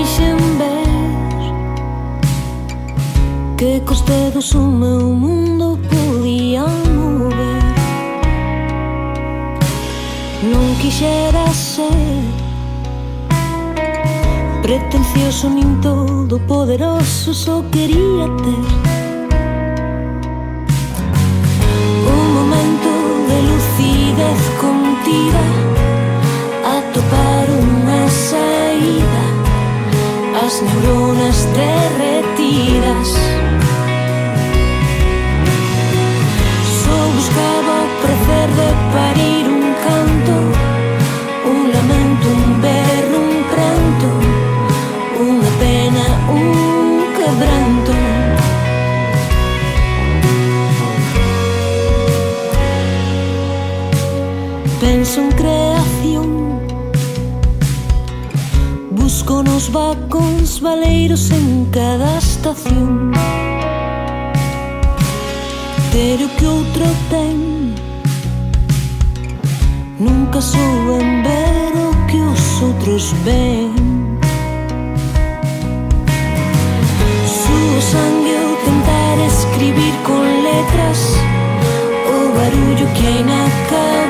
quixen ver que cos dedos o meu mundo podía mover. Non quixera ser pretencioso nin todo poderoso, só quería ter un momento de lucidez contida, atopar unha saída, as neuronas derretidas. Só buscaba o prazer de parir un canto, un lamento, un berro, un pranto, unha pena, un quebranto. Penso en creación, busco nos vacóns valeiros en cada estación. Ter o que outro ten, nunca souben ver o que os outros ven. Suo sangue ao tentar escribir con letras o barullo que hai na cara.